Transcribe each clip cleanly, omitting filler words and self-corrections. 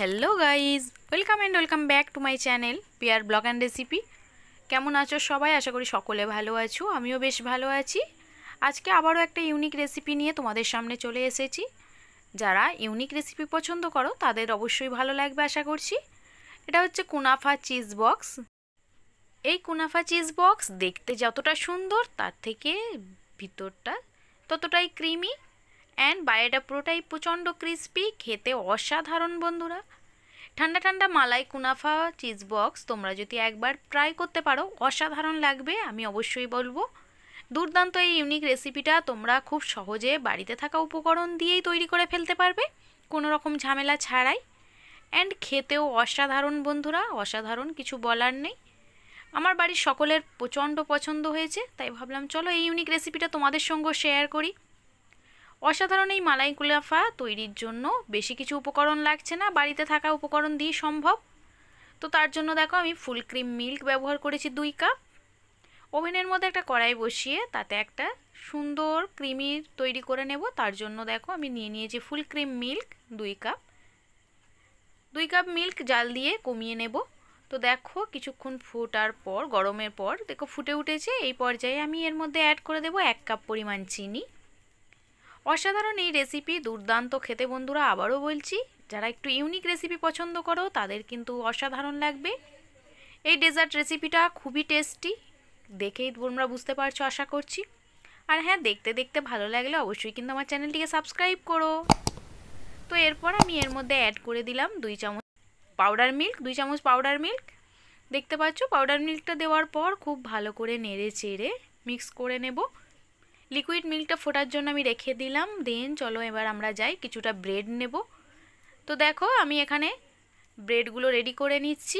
Hello guys, welcome back to my channel Piyar blog and recipe. কেমন আছো সবাই? আশা করি সকলে ভালো আছো, আমিও বেশ ভালো আছি। আজকে আবারও একটা ইউনিক রেসিপি নিয়ে তোমাদের সামনে চলে এসেছি। যারা ইউনিক রেসিপি পছন্দ করো তাদের অবশ্যই ভালো লাগবে আশা করছি। এটা হচ্ছে কুনাফা চিজ বক্স। এই কুনাফা চিজ বক্স দেখতে যতটা সুন্দর তার থেকে ভিতরটা ততটাই ক্রিমি অ্যান্ড বাইরেটা পুরোটাই প্রচণ্ড ক্রিস্পি, খেতে অসাধারণ বন্ধুরা। ঠান্ডা ঠান্ডা মালাই কুনাফা চিজ বক্স তোমরা যদি একবার ট্রাই করতে পারো অসাধারণ লাগবে, আমি অবশ্যই বলবো। দুর্দান্ত এই ইউনিক রেসিপিটা তোমরা খুব সহজে বাড়িতে থাকা উপকরণ দিয়েই তৈরি করে ফেলতে পারবে, কোনো রকম ঝামেলা ছাড়াই। অ্যান্ড খেতেও অসাধারণ বন্ধুরা, অসাধারণ, কিছু বলার নেই। আমার বাড়ির সকলের প্রচণ্ড পছন্দ হয়েছে, তাই ভাবলাম চলো এই ইউনিক রেসিপিটা তোমাদের সঙ্গে শেয়ার করি। অসাধারণ এই মালাই কুনাফা তৈরির জন্য বেশি কিছু উপকরণ লাগছে না, বাড়িতে থাকা উপকরণ দিয়ে সম্ভব। তো তার জন্য দেখো আমি ফুল ক্রিম মিল্ক ব্যবহার করেছি 2 কাপ। ওভেনের মধ্যে একটা কড়াই বসিয়ে তাতে একটা সুন্দর ক্রিমি তৈরি করে নেব। তার জন্য দেখো আমি নিয়ে নিয়েছি full cream milk 2 cup. 2 cup milk জাল দিয়ে কমিয়ে নেব। তো দেখো কিছুক্ষণ ফোটার পর, গরমের পর দেখো ফুটে উঠেছে। এই পর্যায়ে আমি এর মধ্যে অ্যাড করে দেব 1 কাপ পরিমাণ চিনি। অসাধারণ এই রেসিপি, দুর্দান্ত খেতে বন্ধুরা। আবারও বলছি, যারা একটু ইউনিক রেসিপি পছন্দ করো তাদের কিন্তু অসাধারণ লাগবে। এই ডেজার্ট রেসিপিটা খুবই টেস্টি, দেখেই তোমরা বুঝতে পারছো আশা করছি। আর হ্যাঁ, দেখতে দেখতে ভালো লাগলে অবশ্যই কিন্তু আমার চ্যানেলটিকে সাবস্ক্রাইব করো। তো এরপর আমি এর মধ্যে অ্যাড করে দিলাম 2 চামচ পাউডার মিল্ক, 2 চামচ পাউডার মিল্ক। দেখতে পাচ্ছ পাউডার মিল্কটা দেওয়ার পর খুব ভালো করে নেড়ে চেড়ে মিক্স করে নেব। লিকুইড মিল্কটা ফোটার জন্য আমি রেখে দিলাম। দেন চলো এবার আমরা যাই, কিছুটা ব্রেড নেব। তো দেখো আমি এখানে ব্রেডগুলো রেডি করে নিচ্ছি।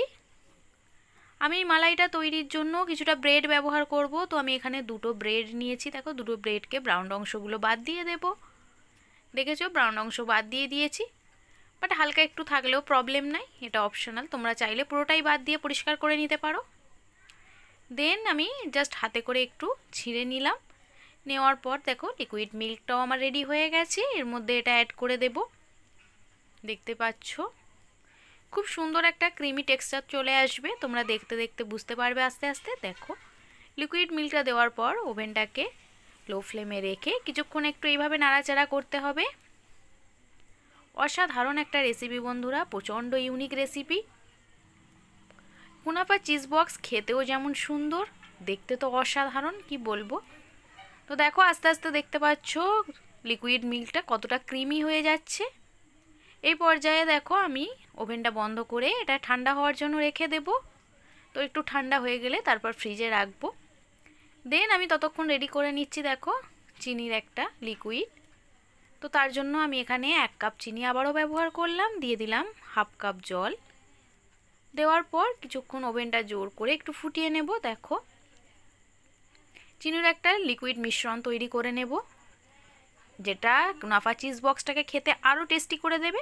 আমি মালাইটা তৈরির জন্য কিছুটা ব্রেড ব্যবহার করব। তো আমি এখানে 2টো ব্রেড নিয়েছি। দেখো 2টো ব্রেডকে ব্রাউন অংশগুলো বাদ দিয়ে দেব। দেখেছো ব্রাউন অংশ বাদ দিয়ে দিয়েছি, বাট হালকা একটু থাকলেও প্রবলেম নাই, এটা অপশনাল, তোমরা চাইলে পুরোটাই বাদ দিয়ে পরিষ্কার করে নিতে পারো। দেন আমি জাস্ট হাতে করে একটু ছিঁড়ে নিলাম। নেওয়ার পর দেখো লিকুইড মিল্কটাও আমার রেডি হয়ে গেছে, এর মধ্যে এটা অ্যাড করে দেব। দেখতে পাচ্ছ খুব সুন্দর একটা ক্রিমি টেক্সচার চলে আসবে, তোমরা দেখতে দেখতে বুঝতে পারবে আস্তে আস্তে। দেখো লিকুইড মিল্কটা দেওয়ার পর ওভেনটাকে লো ফ্লেমে রেখে কিছুক্ষণ একটু এইভাবে নাড়াচাড়া করতে হবে। অসাধারণ একটা রেসিপি বন্ধুরা, প্রচণ্ড ইউনিক রেসিপি। কুনাফা চিজ বক্স খেতেও যেমন সুন্দর, দেখতে তো অসাধারণ, কি বলবো। তো দেখো আস্তে আস্তে দেখতে পাচ্ছ লিকুইড মিল্কটা কতটা ক্রিমি হয়ে যাচ্ছে। এই পর্যায়ে দেখো আমি ওভেনটা বন্ধ করে এটা ঠান্ডা হওয়ার জন্য রেখে দেব। তো একটু ঠান্ডা হয়ে গেলে তারপর ফ্রিজে রাখবো। দেন আমি ততক্ষণ রেডি করে নিচ্ছি দেখো চিনির একটা লিকুইড। তো তার জন্য আমি এখানে 1 কাপ চিনি আবারও ব্যবহার করলাম, দিয়ে দিলাম 1/2 কাপ জল। দেওয়ার পর কিছুক্ষণ ওভেনটা জোর করে একটু ফুটিয়ে নেব। দেখো চিনির একটা লিকুইড মিশ্রণ তৈরি করে নেব, যেটা কুনাফা চিজ বক্সটাকে খেতে আরও টেস্টি করে দেবে।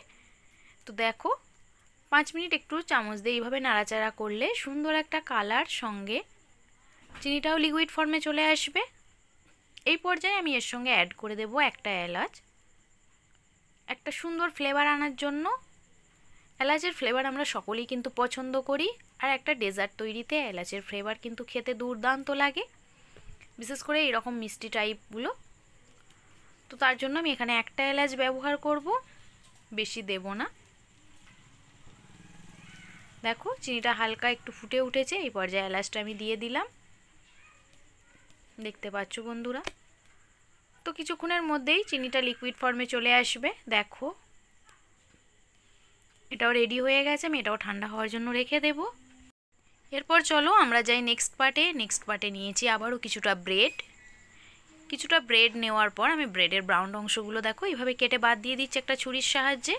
তো দেখো 5 মিনিট একটু চামচ দিয়ে এইভাবে নাড়াচাড়া করলে সুন্দর একটা কালার, সঙ্গে চিনিটাও লিকুইড ফর্মে চলে আসবে। এই পর্যায়ে আমি এর সঙ্গে অ্যাড করে দেব একটা এলাচ, একটা সুন্দর ফ্লেভার আনার জন্য। এলাচের ফ্লেভার আমরা সকলেই কিন্তু পছন্দ করি, আর একটা ডেজার্ট তৈরিতে এলাচের ফ্লেভার কিন্তু খেতে দুর্দান্ত লাগে, বিশেষ করে এরকম মিষ্টি টাইপগুলো। তো তার জন্য আমি এখানে একটা এলাচ ব্যবহার করব, বেশি দেব না। দেখো চিনিটা হালকা একটু ফুটে উঠেছে, এই পর্যায়ে এলাচটা আমি দিয়ে দিলাম। দেখতে পাচ্ছ বন্ধুরা, তো কিছুক্ষণের মধ্যেই চিনিটা লিকুইড ফর্মে চলে আসবে। দেখো এটাও রেডি হয়ে গেছে, আমি এটাও ঠান্ডা হওয়ার জন্য রেখে দেব। এরপর চলো আমরা যাই নেক্সট পার্টে নিয়েছি আবারও কিছুটা ব্রেড নেওয়ার পর আমি ব্রেডের ব্রাউন অংশগুলো দেখো এইভাবে কেটে বাদ দিয়ে দিচ্ছি একটা ছুরির সাহায্যে।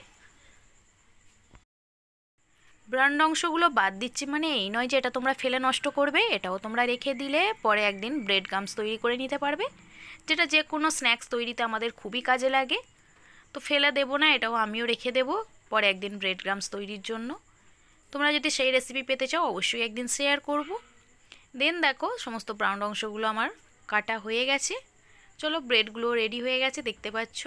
ব্রাউন অংশগুলো বাদ দিচ্ছি মানে এই নয় যে এটা তোমরা ফেলে নষ্ট করবে, এটাও তোমরা রেখে দিলে পরে একদিন ব্রেড গামস তৈরি করে নিতে পারবে, যেটা যে কোনো স্ন্যাক্স তৈরিতে আমাদের খুবই কাজে লাগে। তো ফেলে দেবো না, এটাও আমিও রেখে দেবো পরে একদিন ব্রেড গামস তৈরির জন্য। তোমরা যদি সেই রেসিপি পেতে চাও অবশ্যই একদিন শেয়ার করব। দেন দেখো সমস্ত ব্রাউন অংশগুলো আমার কাটা হয়ে গেছে। চলো ব্রেডগুলো রেডি হয়ে গেছে দেখতে পাচ্ছ।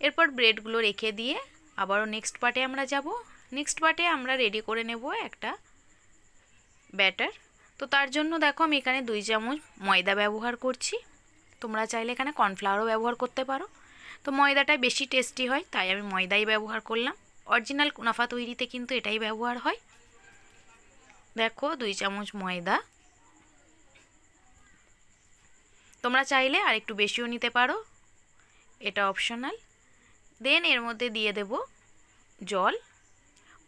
এরপর ব্রেডগুলো রেখে দিয়ে আবারও নেক্সট পার্টে আমরা যাব। নেক্সট পার্টে আমরা রেডি করে নেব একটা ব্যাটার। তো তার জন্য দেখো আমি এখানে 2 চামচ ময়দা ব্যবহার করছি। তোমরা চাইলে এখানে কর্নফ্লাওয়ারও ব্যবহার করতে পারো। তো ময়দাটাই বেশি টেস্টি হয়, তাই আমি ময়দাই ব্যবহার করলাম। অরিজিনাল কুনাফা তৈরিতে কিন্তু এটাই ব্যবহার হয়। দেখো 2 চামচ ময়দা, তোমরা চাইলে আর একটু বেশিও নিতে পারো, এটা অপশনাল। দেন এর মধ্যে দিয়ে দেব জল,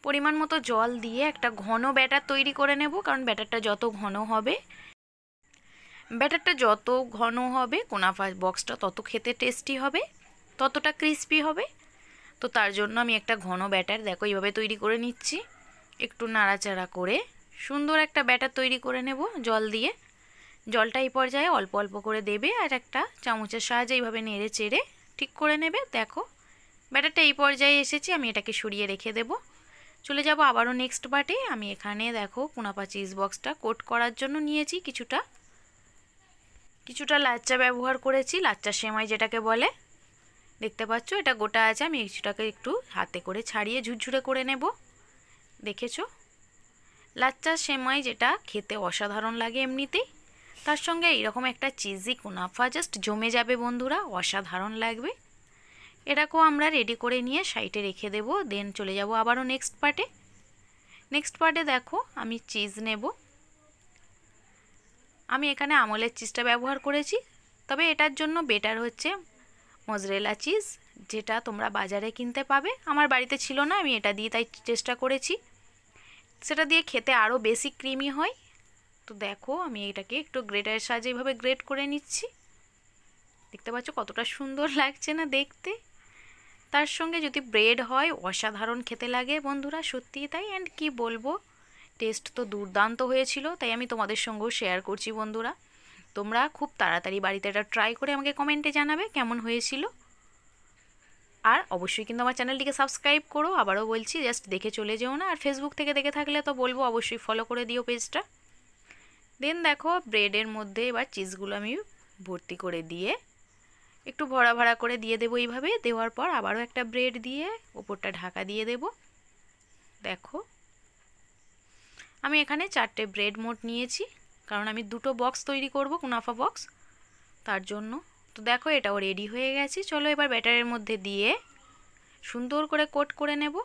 পরিমাণ মতো জল দিয়ে একটা ঘন ব্যাটার তৈরি করে নেব। কারণ ব্যাটারটা যত ঘন হবে কুনাফা বক্সটা তত খেতে টেস্টি হবে, ততটা ক্রিস্পি হবে। তো তার জন্য আমি একটা ঘন ব্যাটার দেখো এইভাবে তৈরি করে নিচ্ছি। একটু নাড়াচাড়া করে সুন্দর একটা ব্যাটার তৈরি করে নেব জল দিয়ে। জলটা এই পর্যায়ে অল্প অল্প করে দেবে আর একটা চামচের সাহায্যে এইভাবে নেড়ে চেড়ে ঠিক করে নেবে। দেখো ব্যাটারটা এই পর্যায়ে এসেছে, আমি এটাকে সরিয়ে রেখে দেব। চলে যাব আবারও নেক্সট পার্টে। আমি এখানে দেখো কুনাফা চিজ বক্সটা কোট করার জন্য নিয়েছি কিছুটা লাচ্চা ব্যবহার করেছি, লাচ্চা সেমাই যেটাকে বলে। দেখতে পাচ্ছ এটা গোটা আছে, আমি কিছুটাকে একটু হাতে করে ছাড়িয়ে ঝুরঝুরে করে নেব। দেখেছো লাচ্চা সেমাই যেটা খেতে অসাধারণ লাগে এমনিতেই, তার সঙ্গে এইরকম একটা চিজি কুনাফা জাস্ট জমে যাবে বন্ধুরা, অসাধারণ লাগবে। এটাকেও আমরা রেডি করে নিয়ে সাইডে রেখে দেব। দেন চলে যাব আবারও নেক্সট পার্টে। দেখো আমি চিজ নেব। আমি এখানে আমলের চিজটা ব্যবহার করেছি, তবে এটার জন্য বেটার হচ্ছে মজরেলা চিজ, যেটা তোমরা বাজারে কিনতে পাবে। আমার বাড়িতে ছিল না, আমি এটা দিয়ে তাই চেষ্টা করেছি। সেটা দিয়ে খেতে আরও বেশি ক্রিমি হয়। তো দেখো আমি এটাকে একটু গ্রেটারের সাহায্যে এইভাবে গ্রেট করে নিচ্ছি। দেখতে পাচ্ছ কতটা সুন্দর লাগছে না দেখতে। তার সঙ্গে যদি ব্রেড হয় অসাধারণ খেতে লাগে বন্ধুরা, সত্যিই তাই। অ্যান্ড কি বলবো, টেস্ট তো দুর্দান্ত হয়েছিল, তাই আমি তোমাদের সঙ্গেও শেয়ার করছি বন্ধুরা। তোমরা খুব তাড়াতাড়ি বাড়িতে এটা ট্রাই করে আমাকে কমেন্টে জানাবে কেমন হয়েছিল। আর অবশ্যই কিন্তু আমার চ্যানেলটিকে সাবস্ক্রাইব করো, আবারও বলছি জাস্ট দেখে চলে যেও না। আর ফেসবুক থেকে দেখে থাকলে তো বলবো অবশ্যই ফলো করে দিও পেজটা। দেন দেখো ব্রেডের মধ্যে এবার চিজগুলো আমি ভর্তি করে দিয়ে একটু ভরা ভরা করে দিয়ে দেবো। এইভাবে দেওয়ার পর আবারও একটা ব্রেড দিয়ে ওপরটা ঢাকা দিয়ে দেব। দেখো আমি এখানে 4টে ব্রেড মোট নিয়েছি, কারণ আমি 2টো বক্স তৈরি করব কুনাফা বক্স, তার জন্য। তো দেখো এটাও রেডি হয়ে গেছে। চলো এবার ব্যাটারের মধ্যে দিয়ে সুন্দর করে কোট করে নেব।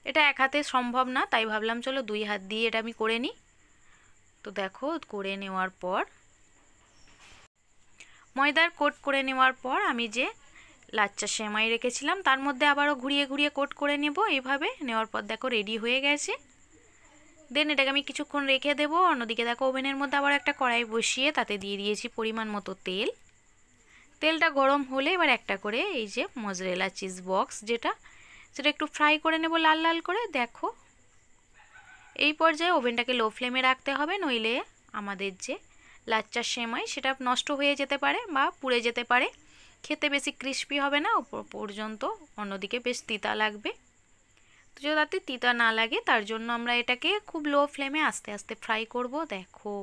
এটা এক হাতে সম্ভব না, তাই ভাবলাম চলো 2 হাত দিয়ে এটা আমি করে নিই। তো দেখো করে নেওয়ার পর ময়দার কোট করে নেওয়ার পর আমি যে লাচ্চা সেমাই রেখেছিলাম তার মধ্যে আবারও ঘুরিয়ে ঘুরিয়ে কোট করে নেব। এইভাবে নেওয়ার পর দেখো রেডি হয়ে গেছে। দেন এটাকে আমি কিছুক্ষণ রেখে দেবো। অন্যদিকে দেখো ওভেনের মধ্যে আবার একটা কড়াই বসিয়ে তাতে দিয়ে দিয়েছি পরিমাণ মতো তেল। তেলটা গরম হলে এবার একটা করে এই যে মজরেলা চিজ বক্স সেটা একটু ফ্রাই করে নেব লাল লাল করে। দেখো এই পর্যায়ে ওভেনটাকে লো ফ্লেমে রাখতে হবে, নইলে আমাদের যে লাচ্চা সেমাই সেটা নষ্ট হয়ে যেতে পারে বা পুড়ে যেতে পারে, খেতে বেশি ক্রিস্পি হবে না উপর পর্যন্ত, অন্যদিকে বেশ তিতা লাগবে। তো যাতে তিতা না লাগে তার জন্য আমরা এটাকে খুব লো ফ্লেমে আস্তে আস্তে ফ্রাই করব। দেখো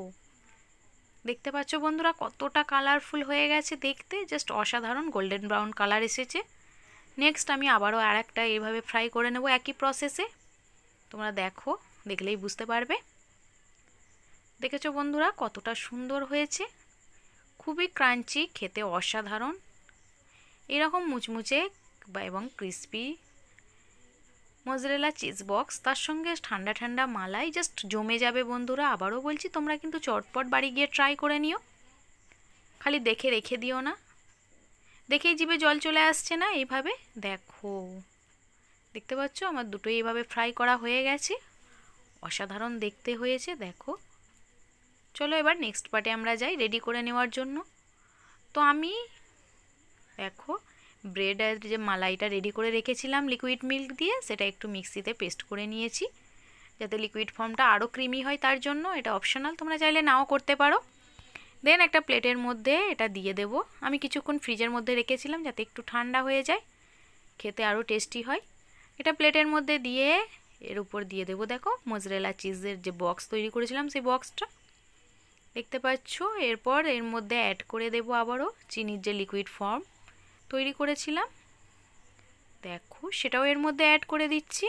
দেখতে পাচ্ছ বন্ধুরা কতটা কালারফুল হয়ে গেছে দেখতে, জাস্ট অসাধারণ গোল্ডেন ব্রাউন কালার এসেছে। নেক্সট আমি আবারও আরেকটা এইভাবে ফ্রাই করে নেব একই প্রসেসে। তোমরা দেখো, দেখলেই বুঝতে পারবে। দেখেছো বন্ধুরা কতটা সুন্দর হয়েছে, খুবই ক্রাঞ্চি, খেতে অসাধারণ। এরকম মুচমুচে এবং ক্রিস্পি মজরেলা চিজ বক্স তার সঙ্গে ঠান্ডা ঠান্ডা মালাই জাস্ট জমে যাবে বন্ধুরা। আবারও বলছি তোমরা কিন্তু চটপট বাড়ি গিয়ে ট্রাই করে নিও, খালি দেখে রেখে দিও না। দেখেই জিভে জল চলে আসছে না? এইভাবে দেখো, দেখতে পাচ্ছ আমার দুটোই এইভাবে ফ্রাই করা হয়ে গেছে, অসাধারণ দেখতে হয়েছে। দেখো চলো এবার নেক্সট পার্টে আমরা যাই রেডি করে নেওয়ার জন্য। তো আমি দেখো ব্রেডের যে মালাইটা রেডি করে রেখেছিলাম লিকুইড মিল্ক দিয়ে, সেটা একটু মিক্সিতে পেস্ট করে নিয়েছি যাতে লিকুইড ফর্মটা আরও ক্রিমি হয়। তার জন্য এটা অপশনাল, তোমরা চাইলে নাও করতে পারো। দেন একটা প্লেটের মধ্যে এটা দিয়ে দেব। আমি কিছুক্ষণ ফ্রিজের মধ্যে রেখেছিলাম যাতে একটু ঠান্ডা হয়ে যায়, খেতে আরও টেস্টি হয়। এটা প্লেটের মধ্যে দিয়ে এর উপর দিয়ে দেবো দেখো মজরেলা চিজের যে বক্স তৈরি করেছিলাম সেই বক্সটা, দেখতে পাচ্ছ। এরপর এর মধ্যে অ্যাড করে দেব আবারও চিনির যে লিকুইড ফর্ম তৈরি করেছিলাম। দেখো সেটাও এর মধ্যে অ্যাড করে দিচ্ছি।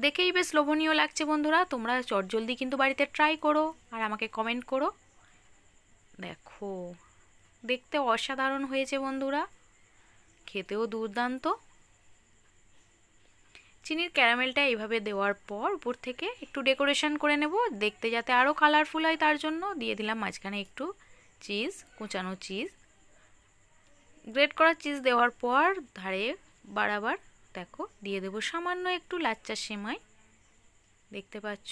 দেখেই বেশ লোভনীয় লাগছে বন্ধুরা, তোমরা চটজলদি কিন্তু বাড়িতে ট্রাই করো আর আমাকে কমেন্ট করো। দেখো দেখতে অসাধারণ হয়েছে বন্ধুরা, খেতেও দুর্দান্ত। চিনির ক্যারামেলটা এইভাবে দেওয়ার পর উপর থেকে একটু ডেকোরেশন করে নেব, দেখতে যাতে আরও কালারফুল হয় তার জন্য দিয়ে দিলাম মাঝখানে একটু চিজ, কুচানো চিজ। গ্রেট করা চিজ দেওয়ার পর ধারে বাড়াবার দেখো দিয়ে দেবো সামান্য একটু লাচ্চা সেমাই, দেখতে পাচ্ছ।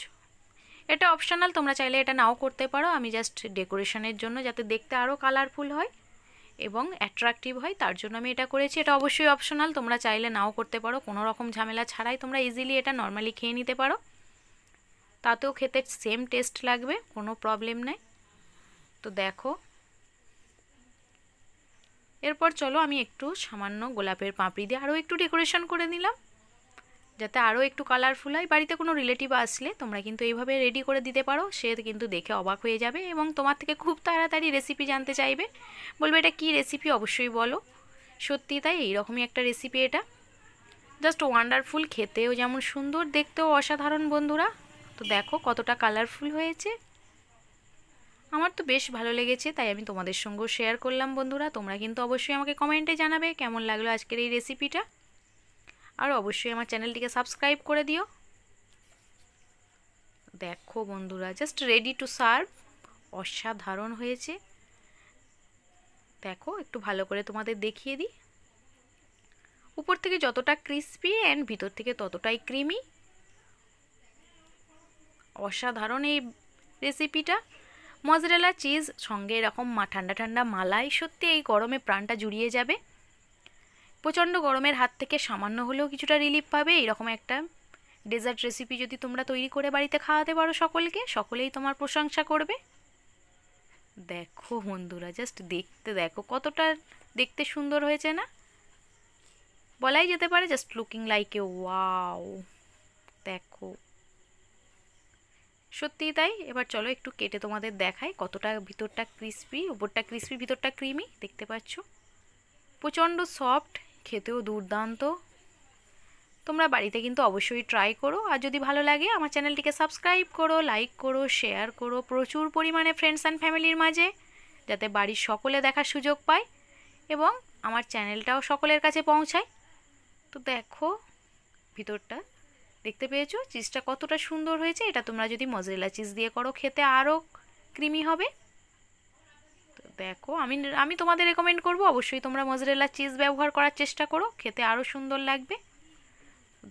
এটা অপশনাল, তোমরা চাইলে এটা নাও করতে পারো, আমি জাস্ট ডেকোরেশনের জন্য যাতে দেখতে আরও কালারফুল হয় এবং অ্যাট্রাকটিভ হয় তার জন্য আমি এটা করেছি। এটা অবশ্যই অপশনাল, তোমরা চাইলে নাও করতে পারো, কোনো রকম ঝামেলা ছাড়াই তোমরা ইজিলি এটা নর্মালি খেয়ে নিতে পারো, তাতেও খেতে সেম টেস্ট লাগবে, কোনো প্রবলেম নেই। তো দেখো এরপর চলো আমি একটু সামান্য গোলাপের পাপড়ি দিয়ে আরও একটু ডেকোরেশন করে নিলাম যাতে আরও একটু কালারফুল হয়। বাড়িতে কোনো রিলেটিভ আসলে তোমরা কিন্তু এইভাবে রেডি করে দিতে পারো, সে কিন্তু দেখে অবাক হয়ে যাবে এবং তোমার থেকে খুব তাড়াতাড়ি রেসিপি জানতে চাইবে, বলবে এটা কী রেসিপি, অবশ্যই বলো। সত্যি তাই, এইরকমই একটা রেসিপি এটা, জাস্ট ওয়ান্ডারফুল, খেতেও যেমন সুন্দর, দেখতেও অসাধারণ বন্ধুরা। তো দেখো কতটা কালারফুল হয়েছে, আমার তো বেশ ভালো লেগেছে, তাই আমি তোমাদের সঙ্গেও শেয়ার করলাম বন্ধুরা। তোমরা কিন্তু অবশ্যই আমাকে কমেন্টে জানাবে কেমন লাগলো আজকের এই রেসিপিটা, আর অবশ্যই আমার চ্যানেলটিকে সাবস্ক্রাইব করে দিও। দেখো বন্ধুরা জাস্ট রেডি টু সার্ভ, অসাধারণ হয়েছে। দেখো একটু ভালো করে তোমাদের দেখিয়ে দিই, উপর থেকে যতটা ক্রিস্পি অ্যান্ড ভিতর থেকে ততটাই ক্রিমি, অসাধারণ এই রেসিপিটা। মজরেলা চিজ সঙ্গে এরকম ঠান্ডা ঠান্ডা মালাই, সত্যি এই গরমে প্রাণটা জুড়িয়ে যাবে। প্রচণ্ড গরমের হাত থেকে সামান্য হলেও কিছুটা রিলিফ পাবে এরকম একটা ডেজার্ট রেসিপি যদি তোমরা তৈরি করে বাড়িতে খাওয়াতে পারো সকলকে, সকলেই তোমার প্রশংসা করবে। দেখো বন্ধুরা জাস্ট দেখতে দেখো কতটা দেখতে সুন্দর হয়েছে না, বলাই যেতে পারে just looking like a wow. দেখো সত্যিই তাই। এবার চলো একটু কেটে তোমাদের দেখাই কতটা ভিতরটা ক্রিস্পি, উপরটা ক্রিস্পি ভিতরটা ক্রিমি, দেখতে পাচ্ছ প্রচণ্ড সফট, খেতেও দুর্দান্ত। তোমরা বাড়িতে কিন্তু অবশ্যই ট্রাই করো, আর যদি ভালো লাগে আমার চ্যানেলটিকে সাবস্ক্রাইব করো, লাইক করো, শেয়ার করো প্রচুর পরিমাণে ফ্রেন্ডস অ্যান্ড ফ্যামিলির মাঝে, যাতে বাড়ির সকলে দেখার সুযোগ পায় এবং আমার চ্যানেলটাও সকলের কাছে পৌঁছায়। তো দেখো ভিতরটা দেখতে পেয়েছো চিজটা কতটা সুন্দর হয়েছে, এটা তোমরা যদি মজরেলা চিজ দিয়ে করো খেতে আরও ক্রিমি হবে। তো দেখো আমি তোমাদের রেকমেন্ড করব অবশ্যই তোমরা মজরেলা চিজ ব্যবহার করার চেষ্টা করো, খেতে আরও সুন্দর লাগবে।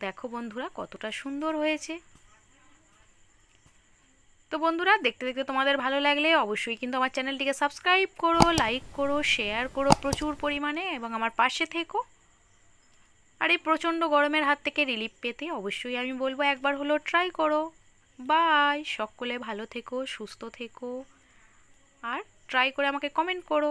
দেখো বন্ধুরা কতটা সুন্দর হয়েছে। তো বন্ধুরা দেখতে দেখতে তোমাদের ভালো লাগলে অবশ্যই কিন্তু আমার চ্যানেলটিকে সাবস্ক্রাইব করো, লাইক করো, শেয়ার করো প্রচুর পরিমাণে এবং আমার পাশে থেকো। আর এই প্রচণ্ড গরমের হাত থেকে রিলিফ পেতে অবশ্যই আমি বলবো একবার হলো ট্রাই করো। বাই, সকলে ভালো থেকো, সুস্থ থেকো আর ট্রাই করে আমাকে কমেন্ট করো।